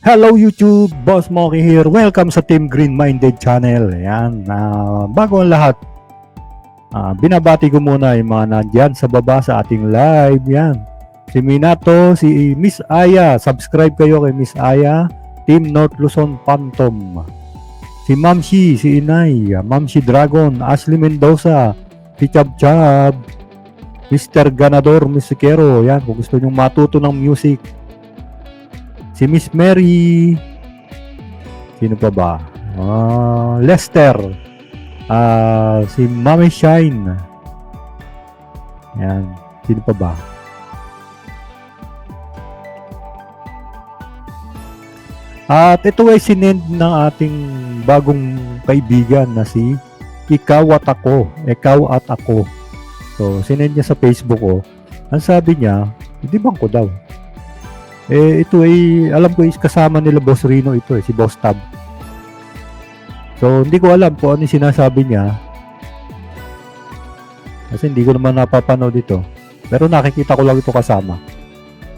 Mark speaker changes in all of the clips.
Speaker 1: Hello YouTube, Boss Moki here. Welcome sa Team Green Minded Channel. Ayan, bago ang lahat, binabati ko muna yung mga nandyan sa baba sa ating live. Yan, si Minato, si Miss Aya. Subscribe kayo kay Miss Aya, Team North Luzon Phantom. Si Mamshi, si Inay, Mamshi Dragon, Ashley Mendoza, si Chab Chab, Mr. Ganador Musikero. Yan, kung gusto nyong matuto ng music. Si Miss Mary. Sino pa ba? Lester. Si Mami Shine. Yan. Sino pa ba? At ito ay sinend ng ating bagong kaibigan na si Ikaw at Ako. Ikaw at Ako. So, sinend niya sa Facebook ko. Ang sabi niya, hindi bangko daw. Ito ay, alam ko is kasama nila Boss Rino ito si Boss Tab. So, hindi ko alam kung ano yung sinasabi niya. Kasi hindi ko naman napapanood ito. Pero nakikita ko lang ito kasama.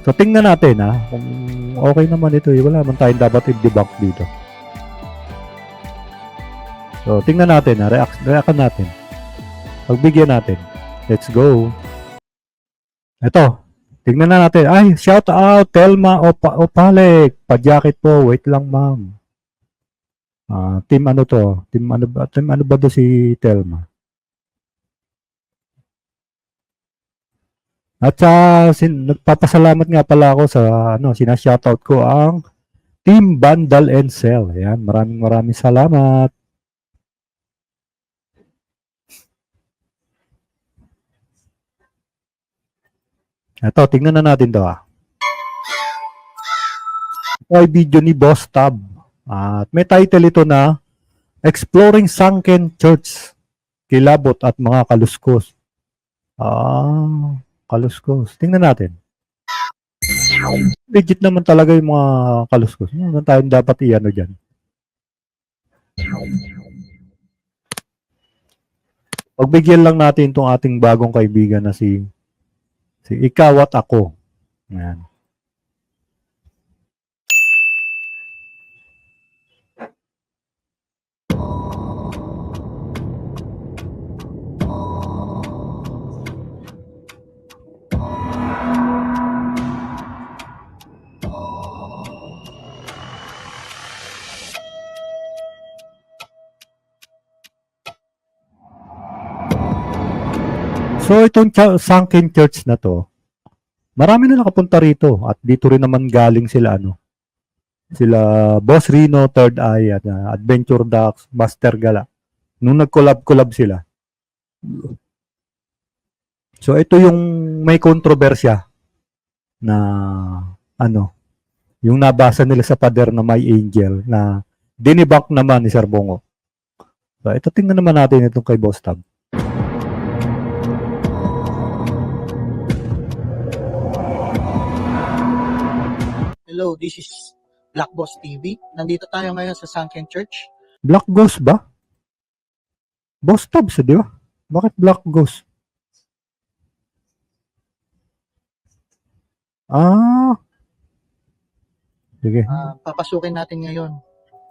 Speaker 1: So, tingnan natin kung okay naman ito. Wala naman tayong dapat i-debunk dito. So, tingnan natin react natin. Pagbigyan natin. Let's go. Ito. Tingnan na natin. Ay, shout out Telma Opalek. Pa-jacket po. Wait lang, ma'am. Team ano to? Team ano ba to si Telma? At nagpapasalamat nga pala ako sa sina-shoutout ko ang Team Bandal and Cell. Ayan, maraming salamat. Ito, tingnan na natin to Ito ay video ni Boss Tab. At may title ito na Exploring Sunken Church, Kilabot at mga Kaluskos. Kaluskos. Tingnan natin. Legit naman talaga yung mga kaluskos. Ano tayong dapat i-ano dyan? Pagbigyan lang natin itong ating bagong kaibigan na si Ikaw at Ako. Ayan. So itong sunken church na to, marami na nakapunta rito at dito rin naman galing sila sila Boss Rino, Third Eye at Adventure Ducks, Master Gala. Nung nag-collab sila. So ito yung may kontrobersya na yung nabasa nila sa pader na may angel na dinibunk naman ni Sir Bongo. So ito tingnan naman natin itong kay Boss Tab.
Speaker 2: Hello, this is Black Boss TV. Nandito tayo ngayon sa Sunken Church.
Speaker 1: Black Ghost ba? Boss Tabs, di ba? Bakit Black Ghost? Sige.
Speaker 2: Papasukin natin ngayon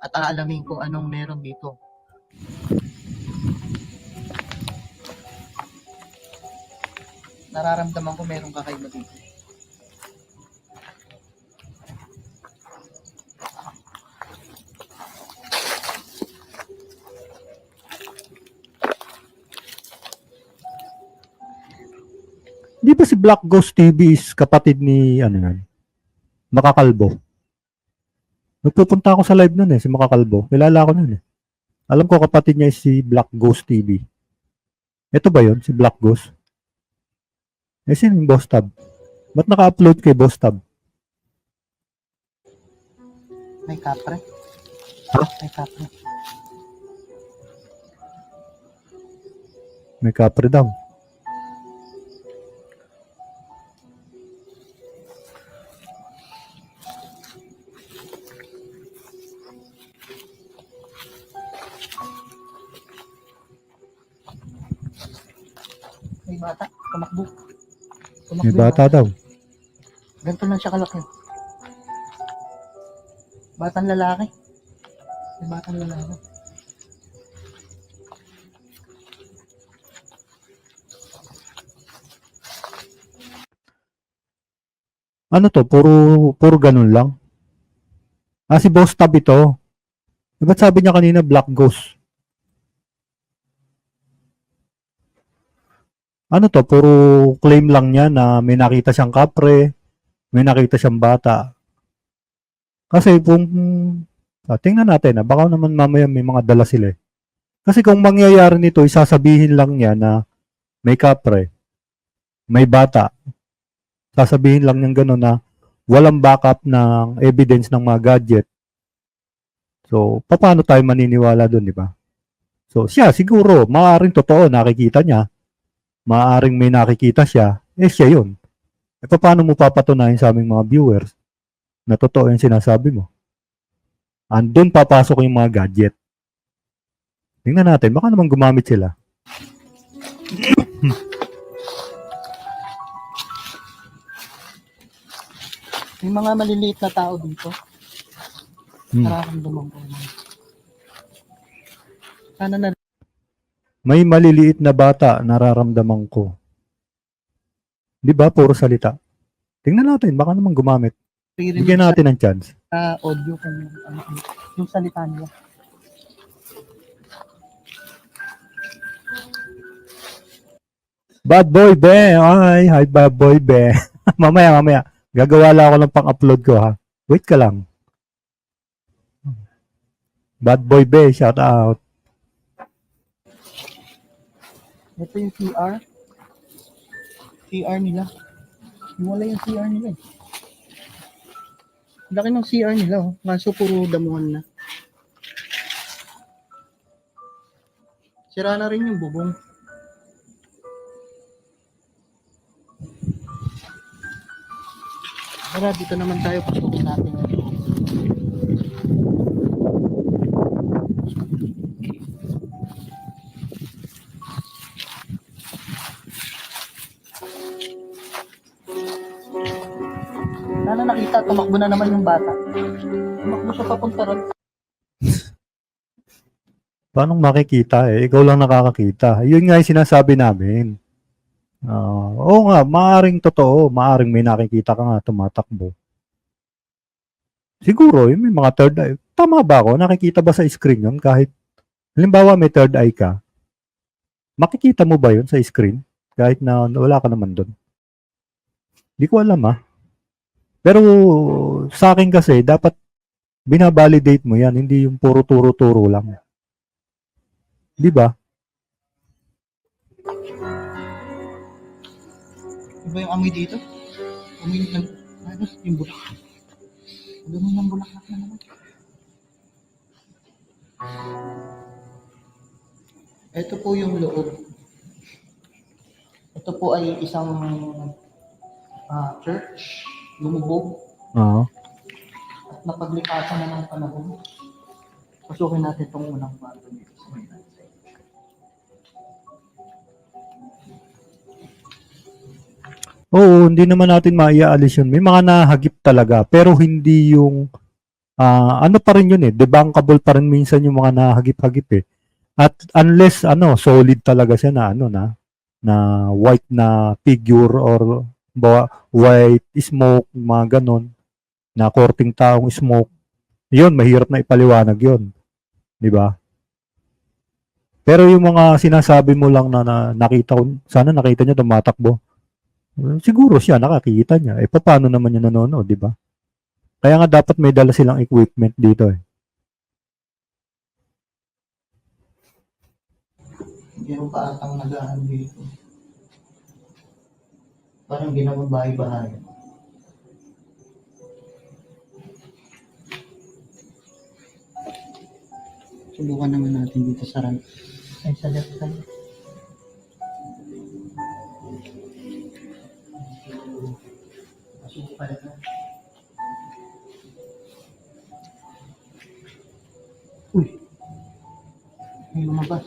Speaker 2: at aalamin kung anong meron dito. Nararamdaman ko merong kakaiba dito.
Speaker 1: Di ba si Black Ghost TV is kapatid ni Makakalbo? Nagpupunta ako sa live nun si Makakalbo. Kilala ko nun Alam ko kapatid niya si Black Ghost TV. Ito ba yon si Black Ghost? Sino yung Boss Tab? Ba't naka-upload kay Boss Tab?
Speaker 2: May kapre. May kapre.
Speaker 1: May kapre daw.
Speaker 2: May bata, tumakbo.
Speaker 1: May bata daw.
Speaker 2: Ganito lang siya kalaki. Batang lalaki. May batang lalaki.
Speaker 1: Ano to? Puro ganun lang. Si Boss Tab ito. Ba't sabi niya kanina Black Ghost? Ano to? Puro claim lang niya na may nakita siyang kapre, may nakita siyang bata. Kasi kung tingnan natin, baka naman mamaya may mga dala sila eh. Kasi kung mangyayari nito, isasabihin lang niya na may kapre, may bata. Sasabihin lang niya gano'n na walang backup ng evidence ng mga gadget. So, paano tayo maniniwala doon, di ba? So, siya siguro, maaaring totoo, nakikita niya. Maaaring may nakikita siya, siya yun. Paano mo papatunayan sa aming mga viewers na totoo yung sinasabi mo? Andun papasok yung mga gadget. Tingnan natin, baka naman gumamit sila.
Speaker 2: May mga maliliit na tao dito. Nararamdaman ko. Sana na
Speaker 1: May maliliit na bata, nararamdaman ko. Di ba? Puro salita. Tingnan natin, baka naman gumamit. Bigyan natin ng chance.
Speaker 2: Audio kung yung salita nila.
Speaker 1: Bad boy be. Ay, hi bad boy be. mamaya. Gagawa lang ako ng pang-upload ko ha. Wait ka lang. Bad boy be, shout out.
Speaker 2: Ito yung CR. CR nila. Wala yung CR nila eh. Laki ng CR nila oh. Kaso puro damuhan na. Sira na rin yung bubong. Tara, dito naman tayo. Pasukin natin. Sana nakita, tumakbo na naman yung bata. Tumakbo siya papunta ron.
Speaker 1: Paano makikita eh? Ikaw lang nakakakita. Yun nga yung sinasabi namin. Oo nga, maaring totoo. Maaring may nakikita ka nga tumatakbo. Siguro, yung may mga third eye. Tama ba ako? Nakikita ba sa screen yun? Kahit, halimbawa may third eye ka, makikita mo ba yun sa screen? Kahit na wala ka naman doon. Hindi ko alam Pero sa akin kasi, dapat binabalidate mo yan. Hindi yung puro turo-turo lang. Di ba?
Speaker 2: Iba yung amoy dito? Amoy ng, ano, yung bulak. Amoy ng bulaklak na naman. Ito po yung loob. Ito po ay isang church, lumubog,
Speaker 1: Oo.
Speaker 2: at napaglikasan na ng panahon. Pasukin natin itong unang kwarto dito sa may side.
Speaker 1: Oo, hindi naman natin maiaalis yun. May mga nahagip talaga, pero hindi yung, ano pa rin yun debunkable pa rin minsan yung mga nahagip-hagip At unless, solid talaga siya na, na white na figure or white smoke, mga ganon, na korting taong smoke, yun, mahirap na ipaliwanag yun. Di ba? Pero yung mga sinasabi mo lang na nakita ko, sana nakita niya tumatakbo. Siguro siya, nakakita niya. Paano naman yung nanonood, di ba? Kaya nga dapat may dala silang equipment dito
Speaker 2: Meron pa atang nagahan dito. Parang ginawang bahay-bahay. Subukan naman natin dito sa ran. Ay, sa left side. Subukan ito. Uy! May lumabas.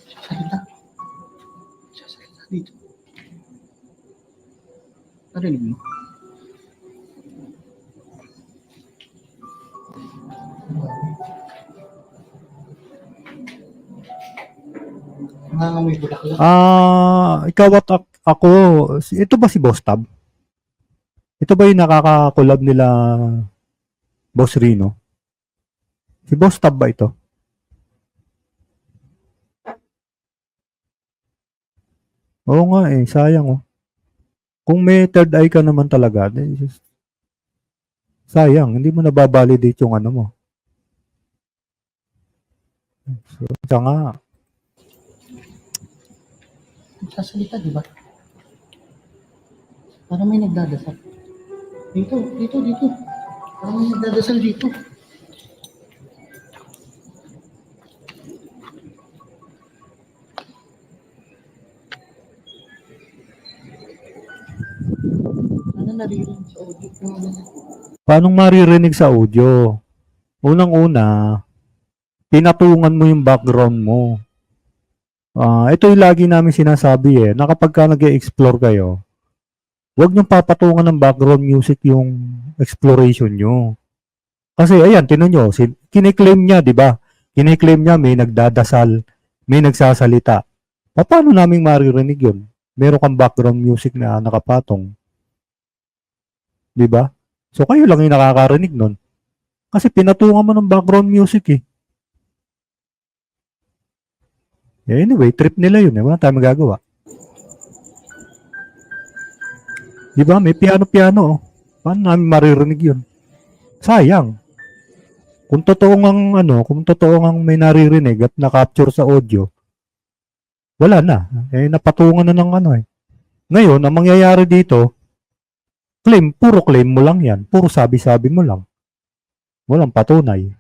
Speaker 2: Sasalita dito. Narinig mo? Nangangamoy bulaklak.
Speaker 1: Ikaw at ako, ito ba si Boss Tab? Ito ba yung nakaka-collab nila Boss Rino? Si Boss Tab ba ito? Oo nga eh, sayang oh. Kung may third eye ka naman talaga, sayang, hindi mo nababalidate yung ano mo. So, siya nga.
Speaker 2: Nagsasalita, di ba? Parang may nagdadasal. Dito. Parang may nagdadasal dito. Ano naririnig sa audio?
Speaker 1: Paano maririnig sa audio? Unang-una, pinatungan mo yung background mo. Ito yung lagi namin sinasabi eh, na kapag ka nag-explore kayo, huwag niyong papatungan ng background music yung exploration nyo. Kasi ayan, tinan nyo, kiniklaim niya, di ba? Kiniklaim niya may nagdadasal, may nagsasalita. Paano namin maririnig yun? Meron kang background music na nakapatong. Di ba? So kayo lang yung nakakarinig nun. Kasi pinatungan mo ng background music eh. Anyway, trip nila yun eh. Wala tayong magagawa. Di ba? May piano-piano oh. Paano namin maririnig yun? Sayang. Kung totoo ang may naririnig at na-capture sa audio, wala na. Napatungan na ng ano eh. Ngayon, ang mangyayari dito, puro claim mo lang yan. Puro sabi-sabi mo lang. Walang patunay.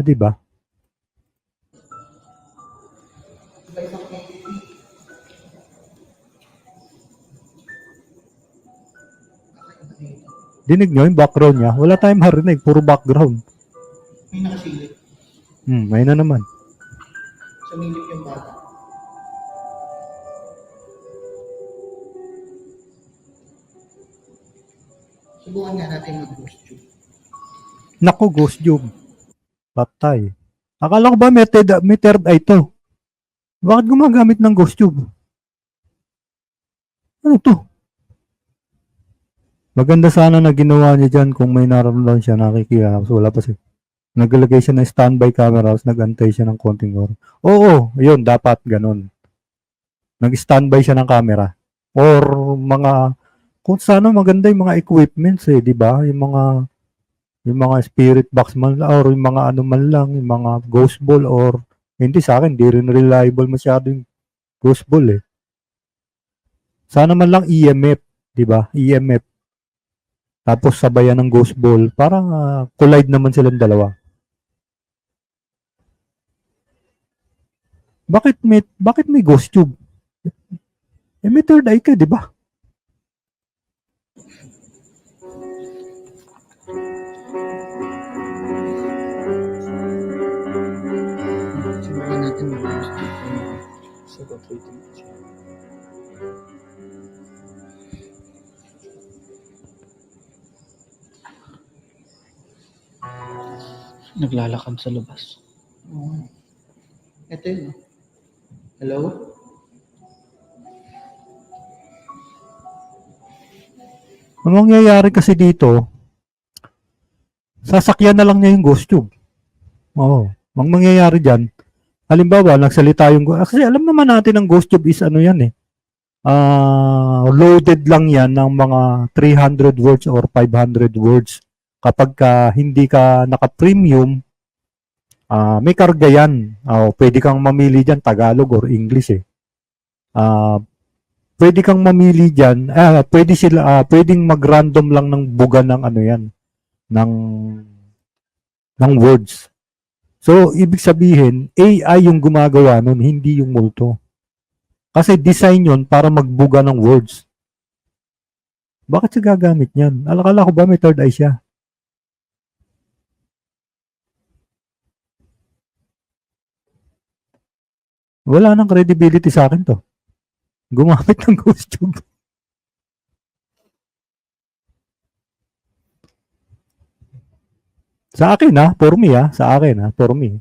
Speaker 1: Di ba? Dinig nyo yung background niya. Wala tayong marinig. Puro background.
Speaker 2: May nakasilip.
Speaker 1: May na naman.
Speaker 2: Sumilip yung bata. Subukan nga natin mag-ghost tube.
Speaker 1: Naku, ghost tube. Patay. Akala ko ba may third eye to? Bakit gumagamit ng ghost tube? Ano to? Maganda sana na ginawa niya dyan kung may nararamdaman siya nakikihanap. So, wala pa siya. Naglagay siya ng standby camera tapos nagantay siya ng konting oras. Oo, yun, dapat ganun. Nag-standby siya ng camera. Or kung sana maganda yung mga equipments eh, di ba? Yung mga spirit box man or yung mga ano man lang, yung mga ghost ball or hindi sa akin, di rin reliable masyado yung ghost ball eh. Sana man lang EMF, di ba? EMF. Tapos sabayan ng ghost ball, parang collide naman silang dalawa. Bakit may ghost tube? May third eye ka, di ba?
Speaker 2: Subukan natin mag-ghost tube. So, rating. Naglalakad sa labas. Ito yun. Hello?
Speaker 1: Ang mangyayari kasi dito, sasakyan na lang niya yung ghost tube. Oo. Ang mangyayari dyan, halimbawa, nagsalita yung kasi alam naman natin ang ghost tube is ano yan eh. Loaded lang yan ng mga 300 words or 500 words. Kapag hindi ka naka-premium, may karga yan. Pwede kang mamili dyan, Tagalog or English eh. Pwede kang mamili dyan, pwedeng mag-random lang ng buga ng ano yan, ng words. So, ibig sabihin, AI yung gumagawa nun, hindi yung multo. Kasi design yun para magbuga ng words. Bakit siya gagamit niyan? Alakala ko ba may third eye siya? Wala nang credibility sa akin to. Gumamit ng ghost tube. Sa akin for me sa akin for me.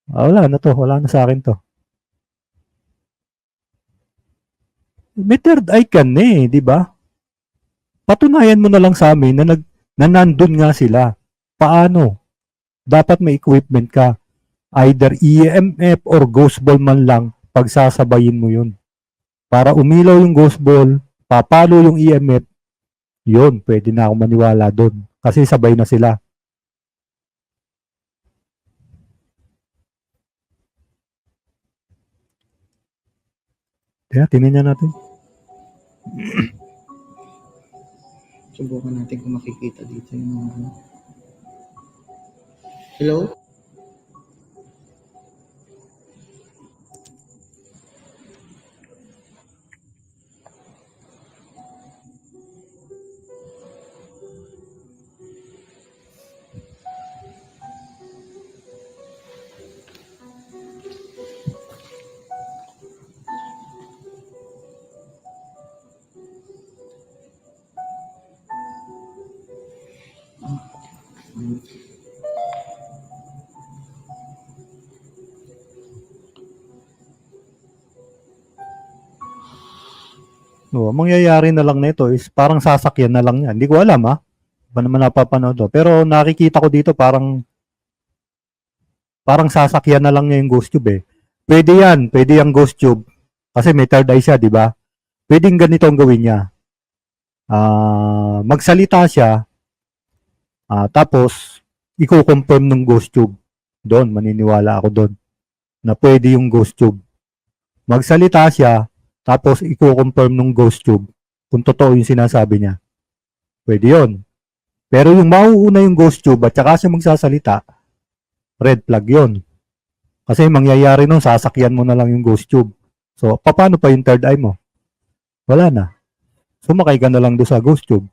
Speaker 1: Wala na to, wala na sa akin to. May third eye ka na eh, di ba? Patunayan mo na lang sa amin na nandun nga sila. Paano? Dapat may equipment ka. Either EMF or ghost ball man lang, pagsasabayin mo yun. Para umilaw yung ghost ball, papalo yung EMF, yun, pwede na ako maniwala doon. Kasi sabay na sila. Kaya, tingnan natin.
Speaker 2: Subukan natin kung makikita dito yung mga ano. Hello?
Speaker 1: No, mangyayari na lang nito is parang sasakyan na lang yan. Hindi ko alam ha. Ba naman napapanood to. Pero nakikita ko dito parang sasakyan na lang niya yung ghost tube eh. Pwede yan. Pwede yung ghost tube. Kasi may third eye siya, di ba? Pwedeng ganito ang gawin niya. Magsalita siya. Tapos, i-confirm ng ghost tube. Doon, maniniwala ako doon. Na pwede yung ghost tube. Magsalita siya. Tapos, i-confirm ng ghost tube kung totoo yung sinasabi niya. Pwede yun. Pero yung mauuna yung ghost tube at saka siya magsasalita, red flag yun. Kasi mangyayari nun, sasakyan mo na lang yung ghost tube. So, paano pa yung third eye mo? Wala na. Sumakay ka na lang doon sa ghost tube.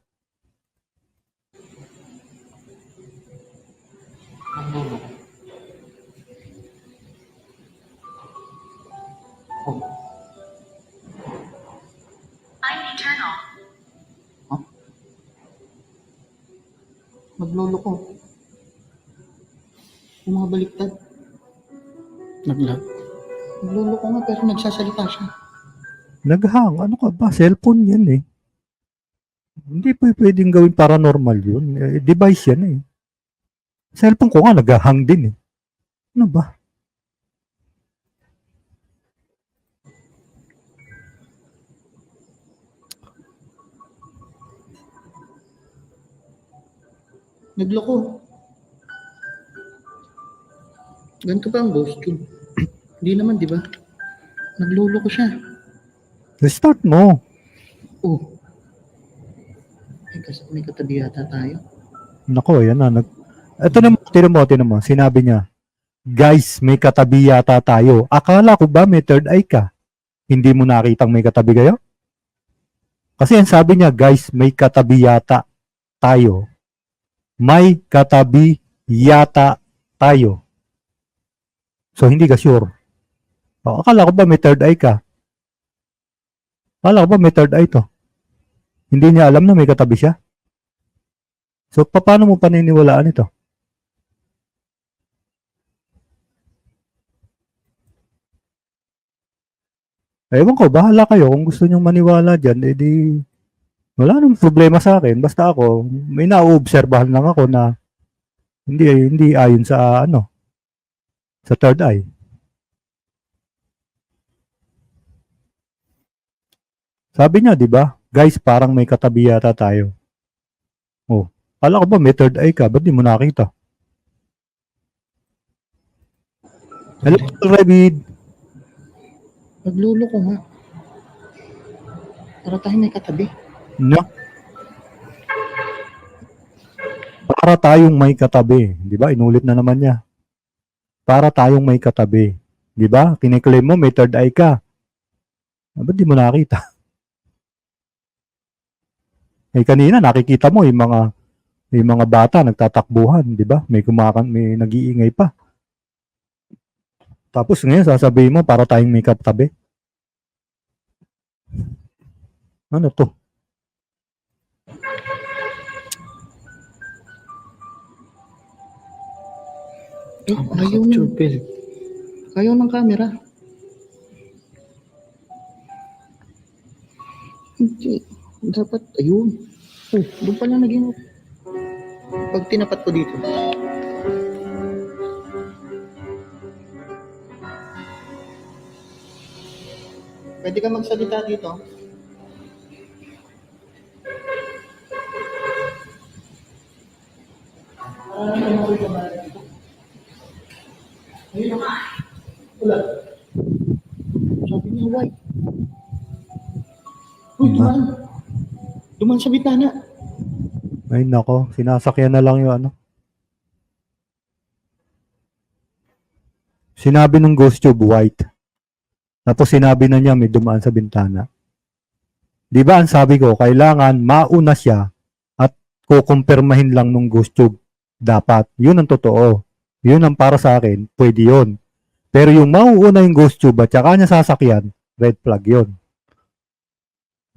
Speaker 3: I'm eternal.
Speaker 2: Nagluloko. Yung mga baliktad.
Speaker 4: Naglag.
Speaker 2: Nagluloko nga pero nagsasalita siya.
Speaker 1: Naghang. Ano ka ba? Cellphone yan eh. Hindi pa pwedeng gawin paranormal yun. Device yan eh. Cellphone ko nga naghahang din eh. Ano ba?
Speaker 2: Nagloko. Ganito ba ang ghost tube? Hindi naman, di ba? Nagluloko siya.
Speaker 1: Restart mo.
Speaker 2: Oh. May katabi yata tayo.
Speaker 1: Nako, yan na. Ito naman, tinan mo. Sinabi niya, guys, may katabi yata tayo. Akala ko ba may third eye ka? Hindi mo nakitang may katabi kayo? Kasi ang sabi niya, guys, may katabi yata tayo. May katabi yata tayo. So, hindi ka sure. Akala ko ba may third eye ka? Akala ko ba may third eye to? Hindi niya alam na may katabi siya? So, paano mo paniniwalaan ito? Ewan ko, bahala kayo. Kung gusto nyong maniwala dyan, edi wala namang problema sa akin. Basta ako, may nauobserbahan lang ako na hindi ayon sa sa third eye. Sabi niya, di ba? Guys, parang may katabi yata tayo. Oh, kala ko ba may third eye ka? Ba't di mo nakita? Hello, Ravid.
Speaker 2: Nagluloko nga. Para tayo may katabi.
Speaker 1: No? Para tayong may katabi. Di ba? Inulit na naman niya. Para tayong may katabi. Di ba? Kiniklaim mo may third eye ka. Ba't di mo nakita? Eh kanina nakikita mo yung mga bata nagtatakbuhan, di ba? May nag-iingay pa. Tapos ngayon sasabihin mo para tayong may katabi. Ano to?
Speaker 2: Ayaw ng camera. Hindi. Dapat, ayun. Oh, doon pala naging pag tinapat ko dito. Pwede ka magsalita dito. Ayun. Wala. Sabi niya, why? Uy, duman. Duman sa bitana.
Speaker 1: Ay nako, sinasakyan na lang yung ano. Sinabi ng ghost tube white. Tapos sinabi na niya may dumaan sa bintana. Di ba ang sabi ko, kailangan mauna siya at kukumpirmahin lang nung ghost tube. Dapat. Yun ang totoo. Yun ang para sa akin, pwede yun. Pero yung mauuna yung ghost tube at saka niya sasakyan, red flag yun.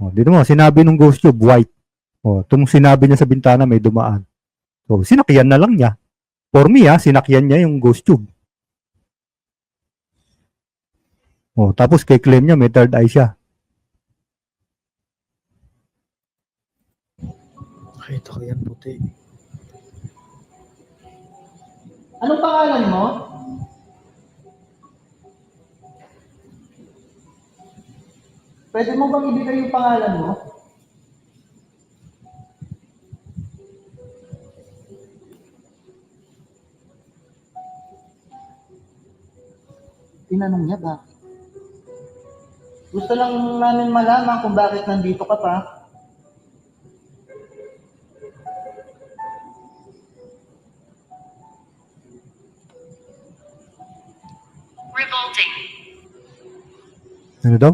Speaker 1: O, dito mo, sinabi nung ghost tube, white. O, itong sinabi niya sa bintana may dumaan. So, sinakyan na lang niya. For me, sinakyan niya yung ghost tube. O, tapos kay claim niya may third eye siya.
Speaker 4: Nakita ko yan puti.
Speaker 2: Anong pangalan mo? Pwede mo bang ibigay yung pangalan mo? Tinanong niya ba? Gusto lang namin malaman kung bakit nandito ka pa.
Speaker 3: Revolting.
Speaker 1: Ano daw?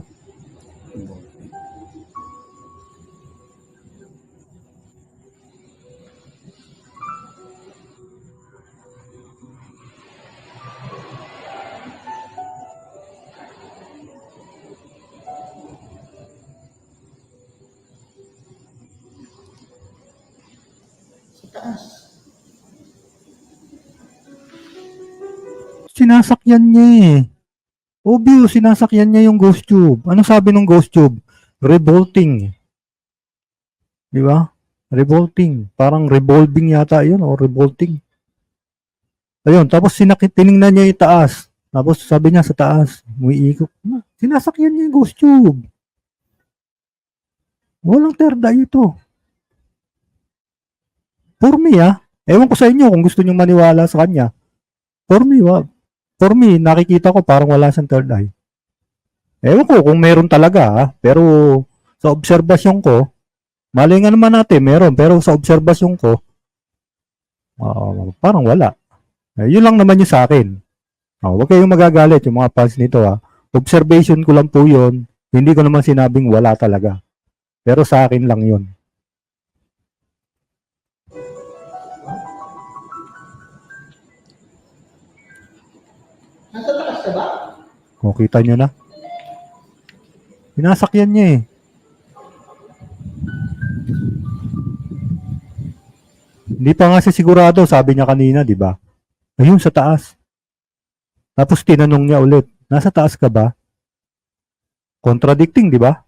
Speaker 2: Sa taas.
Speaker 1: Sinasakyan niya eh. Obvious, sinasakyan niya yung ghost tube. Ano sabi ng ghost tube? Revolting. Di ba? Revolting. Parang revolving yata yun o revolting. Ayun, tapos tiningnan niya yung taas. Tapos sabi niya sa taas, umiikot. Sinasakyan niya yung ghost tube. Walang third eye ito. For me ewan ko sa inyo kung gusto niyo maniwala sa kanya. For me, for me, nakikita ko parang wala siyang third eye. Ewan ko kung meron talaga pero sa obserbasyon ko, mali nga naman natin meron, pero sa obserbasyon ko, parang wala. Yun lang naman yung sa akin. Huwag kayong magagalit yung mga fans nito Observation ko lang po yun. Hindi ko naman sinabing wala talaga. Pero sa akin lang yun.
Speaker 2: Nasa taas ka ba?
Speaker 1: O, kita nyo na. Sinasakyan niya eh. Hindi pa nga siya sigurado, sabi niya kanina, di ba? Ayun, sa taas. Tapos tinanong niya ulit, nasa taas ka ba? Contradicting, di ba?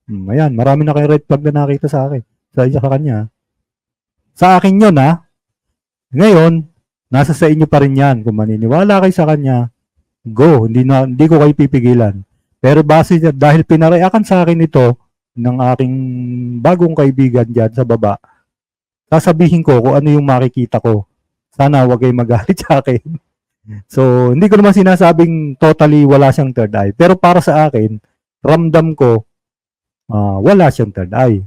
Speaker 1: Ayan, marami na kayong red flag na nakita sa akin. Sa kanya. Sa akin yun, Ngayon, nasa sa inyo pa rin yan. Kung maniniwala kayo sa kanya, go. Hindi ko kayo pipigilan. Pero base dahil pinareakan sa akin ito ng aking bagong kaibigan dyan sa baba, sasabihin ko kung ano yung makikita ko. Sana huwag kayong magalit sa akin. So, hindi ko naman sinasabing totally wala siyang third eye. Pero para sa akin, ramdam ko, wala siyang third eye.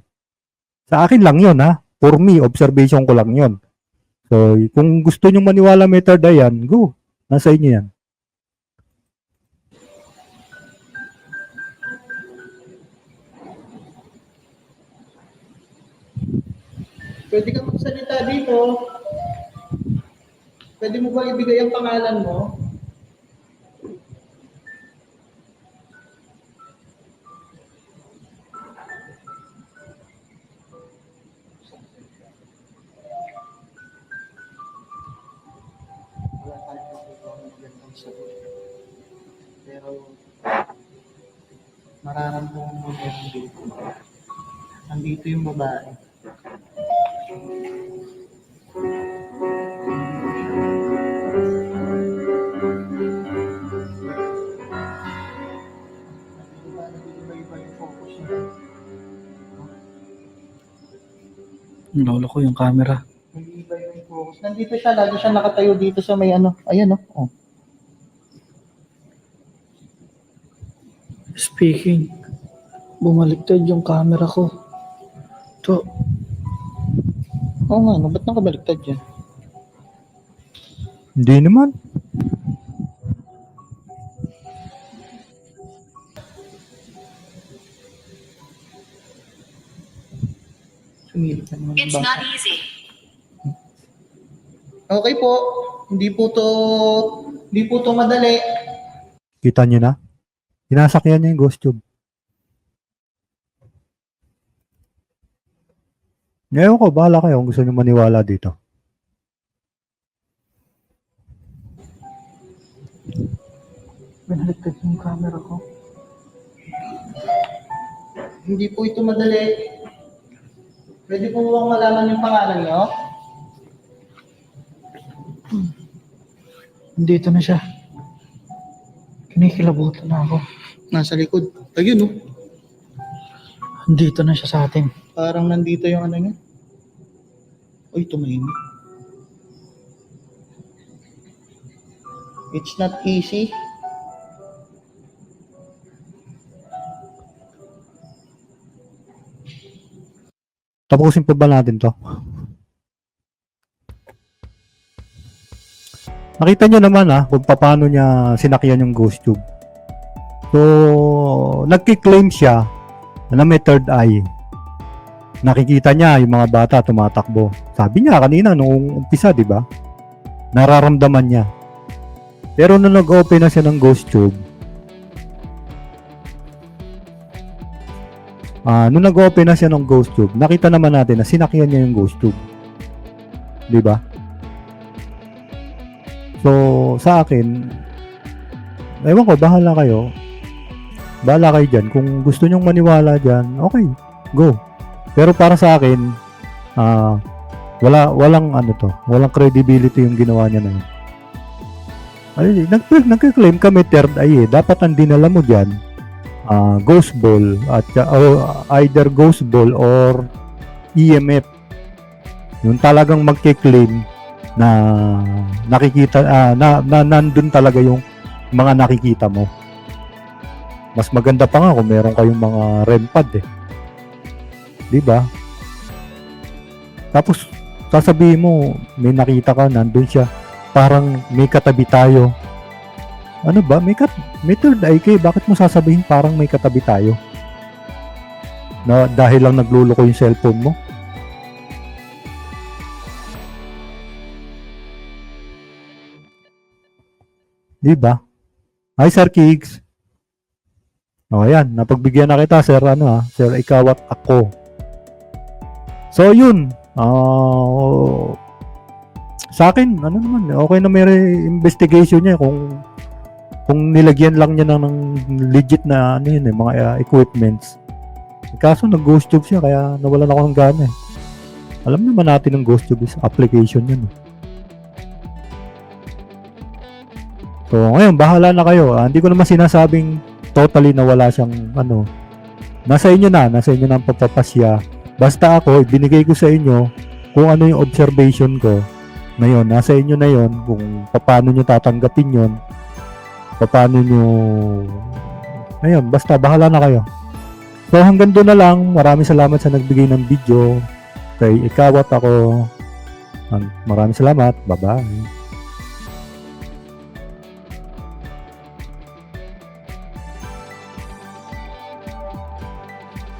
Speaker 1: Sa akin lang yun, For me, observation ko lang yun. So, kung gusto nyo maniwala may third eye yan, go. Nasa inyo yan.
Speaker 2: Pwede ka magsalita dito. Pwede mo ba ibigay ang pangalan mo? Wala tayong magagawa ng ganitong sagot. Pero, mararamdaman mo meron dito. Nandito yung babae. Nag-iiba yung focus niya.
Speaker 4: Lolo ko yung camera.
Speaker 2: Nag-iiba yung focus. Nandito siya, lagi siya nakatayo dito sa may ano. Ayan oh.
Speaker 4: Speaking, bumaliktad yung camera ko. To,
Speaker 2: Oo nga, no? Ba't nakabaliktad yan?
Speaker 1: Hindi naman.
Speaker 2: Sumilip na naman yung
Speaker 3: It's
Speaker 2: bata.
Speaker 3: not easy.
Speaker 2: Okay po. Hindi po to madali.
Speaker 1: Kita niyo na? Sinasakyan niya yung ghost tube. Ngayon ko, bahala kayo kung gusto niyo maniwala dito.
Speaker 2: Binaliktad yung camera ko. Hindi po ito madali. Pwede po bang malaman yung pangalan niyo?
Speaker 4: Nandito na siya. Kinikilabutan na ako.
Speaker 2: Nasa likod. Ayun oh.
Speaker 4: Nandito na siya sa atin.
Speaker 2: Parang nandito yung ano niya. Uy, tumahimik. It's not easy.
Speaker 1: Tapusin pa ba natin to? Nakita niyo naman kung paano niya sinakyan yung ghost tube. So, nagki-claim siya na may third eye. Nakikita niya yung mga bata tumatakbo. Sabi niya kanina nung umpisa, di ba? Nararamdaman niya. Pero nung nag-open na siya ng ghost tube, nung nag-open na siya ng ghost tube, nakita naman natin na sinakyan niya yung ghost tube. Di ba? So, sa akin, ewan ko, bahala kayo. Bahala kayo dyan. Kung gusto nyong maniwala dyan, okay, go. Pero para sa akin, walang credibility yung ginawa niya na yun. Ay, nagka-claim kami third eye eh. Dapat ang dinala mo dyan, ghost ball at either ghost ball or EMF. Yung talagang magke-claim na nakikita na nandun talaga yung mga nakikita mo. Mas maganda pa nga kung meron kayong mga REM pad eh. 'Di ba? Tapos sasabihin mo may nakita ka, nandun siya. Parang may katabi tayo. Ano ba? May third eye kayo. Bakit mo sasabihin parang may katabi tayo? Na dahil lang nagluloko yung cellphone mo? Di ba? Hi, Sir Kigs. O, ayan. Napagbigyan na kita, Sir, Sir, ikaw at ako. So, yun. Sa akin, okay na may investigation niya kung nilagyan lang niya ng legit na mga equipments. Kaso nag-ghost tube siya, kaya nawalan ako ng gana eh. Alam naman natin ng ghost tube is application yun. So, ngayon, bahala na kayo. Hindi ko naman sinasabing totally na wala siyang nasa inyo na ang papapasya. Basta ako, binigay ko sa inyo kung ano yung observation ko. Ngayon, nasa inyo na yon kung paano nyo tatanggapin yon, paano nyo... Ngayon, basta bahala na kayo. So, hanggang doon na lang. Maraming salamat sa nagbigay ng video. Kay ikaw at ako. Maraming salamat. Bye-bye.